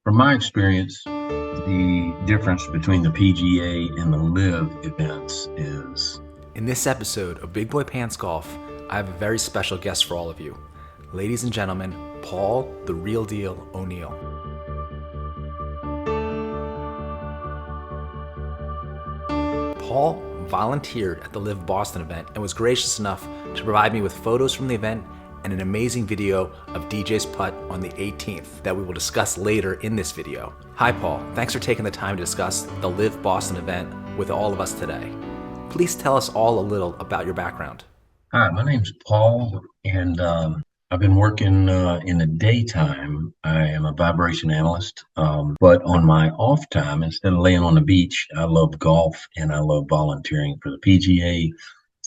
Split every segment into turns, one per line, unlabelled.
From my experience, the difference between the PGA and the LIV events is...
In this episode of Big Boy Pants Golf, I have a very special guest for all of you. Ladies and gentlemen, Paul, the real deal, O'Neill. Paul volunteered at the LIV Boston event and was gracious enough to provide me with photos from the event and an amazing video of DJ's putt on the 18th that we will discuss later in this video. Hi Paul, thanks for taking the time to discuss the LIV Boston event with all of us today. Please tell us all a little about your background.
Hi, my name's Paul, and I've been working in the daytime. I am a vibration analyst, but on my off time, instead of laying on the beach, I love golf and I love volunteering for the PGA,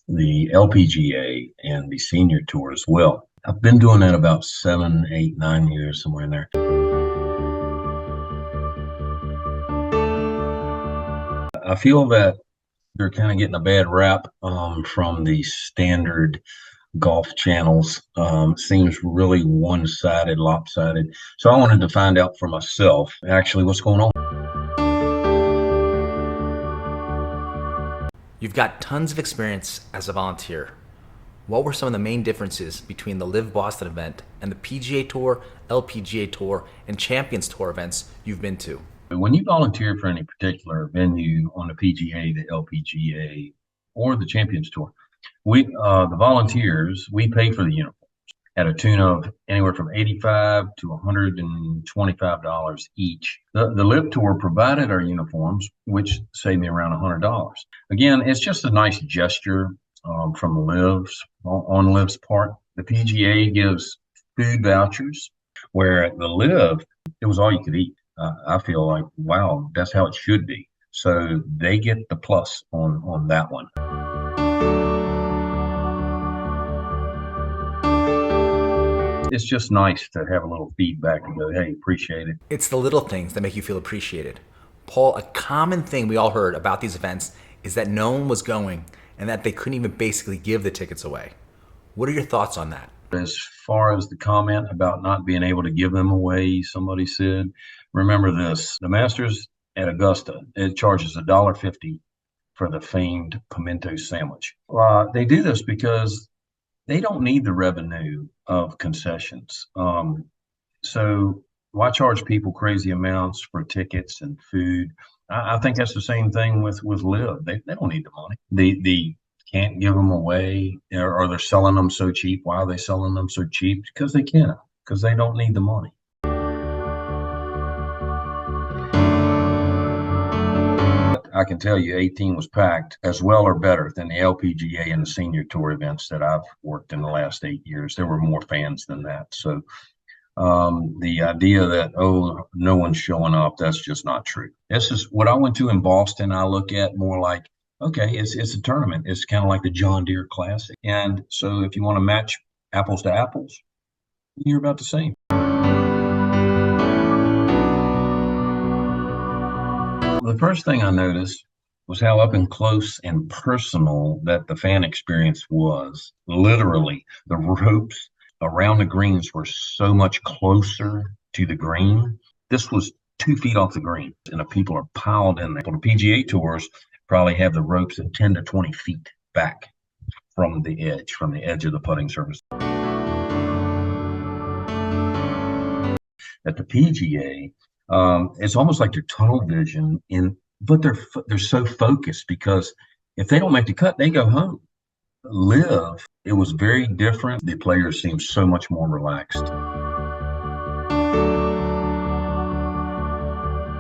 the LPGA, and the Senior Tour as well. I've been doing that about 7, 8, 9 years, somewhere in there. I feel that they're kind of getting a bad rap from the standard golf channels. Seems really one-sided, lopsided. So I wanted to find out for myself actually what's going on.
You've got tons of experience as a volunteer. What were some of the main differences between the LIV Boston event and the PGA Tour, LPGA Tour, and Champions Tour events you've been to?
When you volunteer for any particular venue on the PGA, the LPGA, or the Champions Tour, the volunteers, we pay for the uniforms at a tune of anywhere from $85 to $125 each. The LIV Tour provided our uniforms, which saved me around $100. Again, it's just a nice gesture from on LIV's part. The PGA gives food vouchers, where at the LIV, it was all you could eat. I feel like, wow, that's how it should be. So they get the plus on that one. It's just nice to have a little feedback and go, hey, appreciate it.
It's the little things that make you feel appreciated. Paul, a common thing we all heard about these events is that no one was going and that they couldn't even basically give the tickets away. What are your thoughts on that?
As far as the comment about not being able to give them away, somebody said, remember this, the Masters at Augusta, it charges $1.50 for the famed pimento sandwich. They do this because they don't need the revenue of concessions. So why charge people crazy amounts for tickets and food? I think that's the same thing with LIV. They don't need the money. They can't give them away, or they're selling them so cheap. Why are they selling them so cheap? Because they can, because they don't need the money. I can tell you 18 was packed as well or better than the LPGA and the Senior Tour events that I've worked in the last 8 years. There were more fans than that. So the idea that, oh, no one's showing up, that's just not true. This is what I went to in Boston. I look at more like, okay, it's a tournament. It's kind of like the John Deere Classic. And so if you want to match apples to apples, you're about the same. The first thing I noticed was how up and close and personal that the fan experience was. Literally, the ropes around the greens were so much closer to the green. This was 2 feet off the green, and the people are piled in there. The PGA Tours probably have the ropes at 10 to 20 feet back from the edge of the putting surface. At the PGA, it's almost like they're tunnel vision, but they're so focused, because if they don't make the cut, they go home. LIV, it was very different. The players seemed so much more relaxed.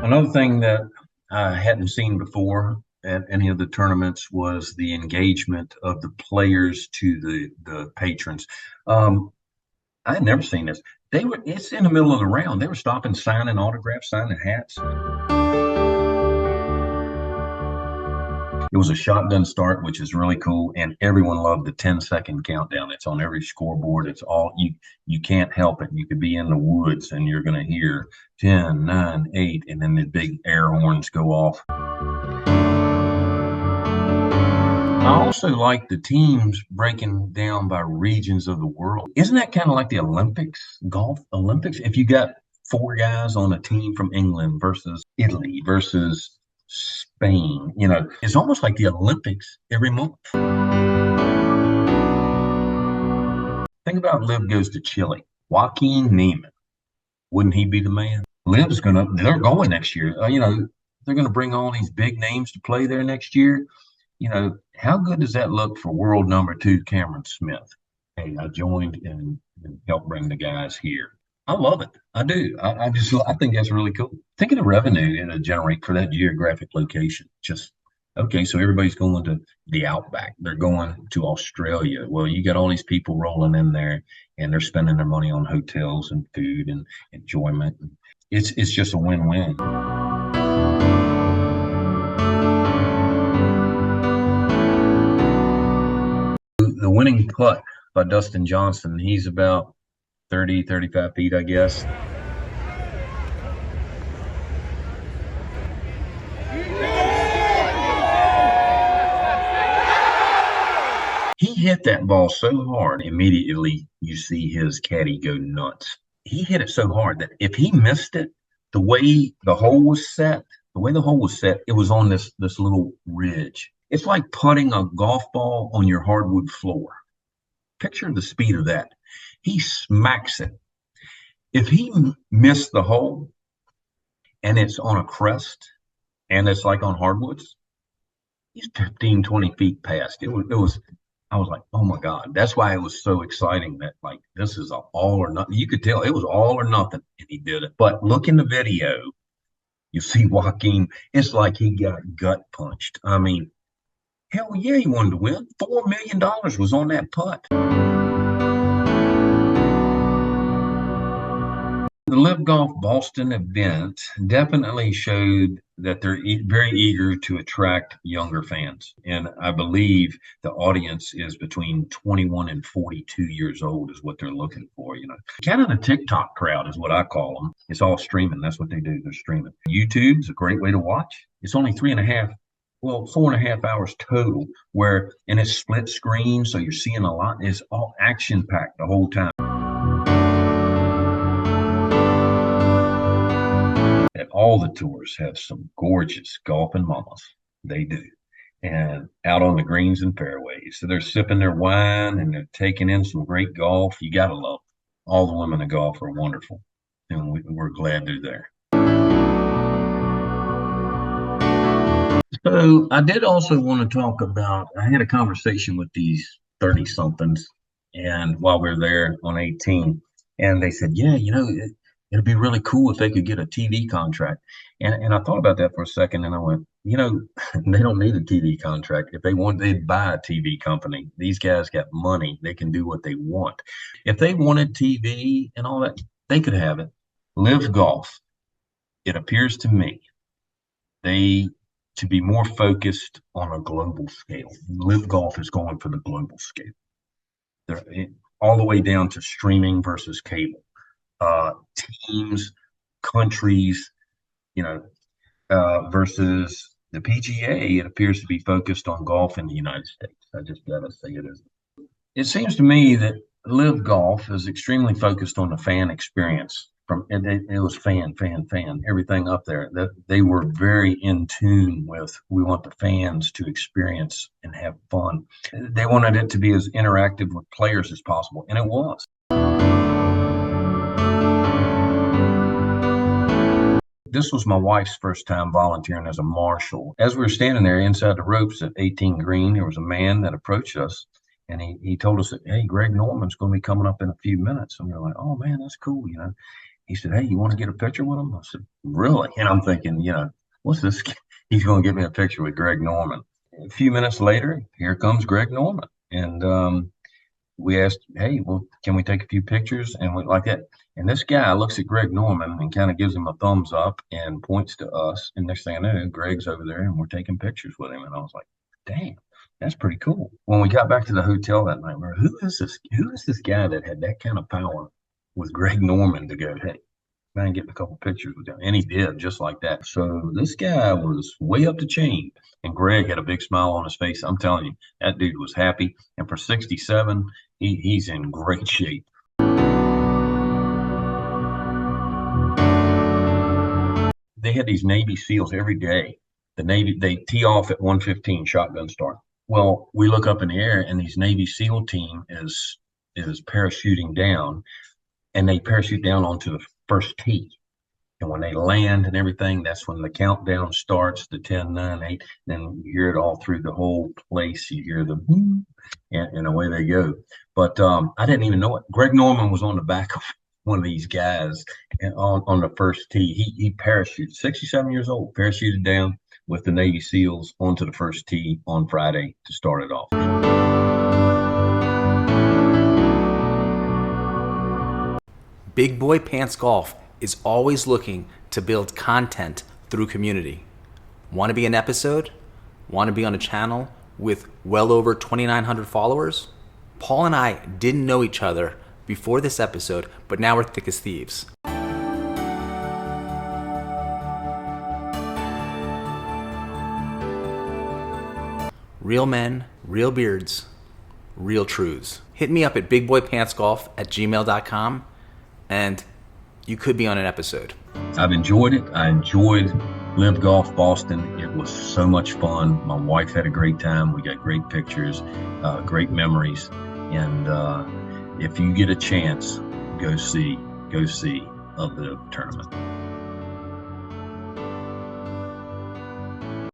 Another thing that I hadn't seen before at any of the tournaments was the engagement of the players to the patrons. I had never seen this. It's in the middle of the round. They were stopping, signing autographs, signing hats. It was a shotgun start, which is really cool, and everyone loved the 10-second countdown. It's on every scoreboard. It's all you can't help it. You could be in the woods and you're going to hear 10, 9, 8, and then the big air horns go off. I also like the teams breaking down by regions of the world. Isn't that kind of like the Olympics, golf Olympics? If you got 4 guys on a team from England versus Italy versus Spain. You know, it's almost like the Olympics every month. Think about LIV goes to Chile. Joaquin Neiman. Wouldn't he be the man? They're going next year. You know, they're going to bring all these big names to play there next year. You know, how good does that look for world number 2, Cameron Smith? Hey, I joined and helped bring the guys here. I love it. I do. I think that's really cool. Think of the revenue it'll generate for that geographic location. Just okay, so everybody's going to the outback. They're going to Australia. Well, you got all these people rolling in there and they're spending their money on hotels and food and enjoyment. It's just a win-win. The winning putt by Dustin Johnson, he's about 30, 35 feet, I guess. He hit that ball so hard, immediately you see his caddy go nuts. He hit it so hard that if he missed it, the way the hole was set, it was on this little ridge. It's like putting a golf ball on your hardwood floor. Picture the speed of that. He smacks it. If he missed the hole and it's on a crest and it's like on hardwoods, he's 15, 20 feet past. I was like, oh my God. That's why it was so exciting that like this is all or nothing. You could tell it was all or nothing, and he did it. But look in the video, you see Joaquin, it's like he got gut punched. I mean, hell yeah, he wanted to win. $4 million was on that putt. The LIV Golf Boston event definitely showed that they're very eager to attract younger fans. And I believe the audience is between 21 and 42 years old is what they're looking for, you know. Kind of the TikTok crowd is what I call them. It's all streaming. That's what they do. They're streaming. YouTube's a great way to watch. It's only 4.5 hours total and it's split screen. So you're seeing a lot. It's all action packed the whole time. And all the tours have some gorgeous golfing mamas. They do. And out on the greens and fairways. So they're sipping their wine and they're taking in some great golf. You got to love them. All the women in golf are wonderful. And we're glad they're there. So I did also want to talk about, I had a conversation with these 30-somethings and while we were there on 18, and they said, yeah, you know, it'd be really cool if they could get a TV contract. And I thought about that for a second and I went, you know, they don't need a TV contract. If they want, they'd buy a TV company. These guys got money. They can do what they want. If they wanted TV and all that, they could have it. LIV Golf, it appears to me, to be more focused on a global scale. LIV Golf is going for the global scale. They're all the way down to streaming versus cable. Teams, countries, you know, versus the PGA, it appears to be focused on golf in the United States. I just gotta say it is. It seems to me that LIV Golf is extremely focused on the fan experience. It was fan, everything up there. That they were very in tune with. We want the fans to experience and have fun. They wanted it to be as interactive with players as possible, and it was. This was my wife's first time volunteering as a marshal. As we were standing there inside the ropes at 18 green, there was a man that approached us, and he told us that, hey, Greg Norman's going to be coming up in a few minutes. And we were like, oh, man, that's cool, you know. He said, hey, you want to get a picture with him? I said, really? And I'm thinking, you know, what's this? He's going to get me a picture with Greg Norman. A few minutes later, here comes Greg Norman. And we asked, hey, well, can we take a few pictures? And we like that. And this guy looks at Greg Norman and kind of gives him a thumbs up and points to us. And next thing I know, Greg's over there and we're taking pictures with him. And I was like, damn, that's pretty cool. When we got back to the hotel that night, we were, who is this guy that had that kind of power with Greg Norman to go, hey, man, getting a couple pictures with him. And he did just like that. So this guy was way up the chain. And Greg had a big smile on his face. I'm telling you, that dude was happy. And for 67, he's in great shape. they had these Navy SEALs every day. The Navy, they tee off at 1:15 shotgun start. Well, we look up in the air and these Navy SEAL team is parachuting down, and they parachute down onto the first tee. And when they land and everything, that's when the countdown starts, the 10, 9, 8. Then you hear it all through the whole place. You hear the boom, and away they go. But I didn't even know it. Greg Norman was on the back of one of these guys on the first tee. He parachuted, 67 years old, parachuted down with the Navy SEALs onto the first tee on Friday to start it off.
Big Boy Pants Golf is always looking to build content through community. Want to be an episode? Want to be on a channel with well over 2,900 followers? Paul and I didn't know each other before this episode, but now we're thick as thieves. Real men, real beards, real truths. Hit me up at bigboypantsgolf@gmail.com and you could be on an episode.
I've enjoyed it. I enjoyed LIV Golf Boston. It was so much fun. My wife had a great time. We got great pictures, great memories. And if you get a chance, go see of the tournament.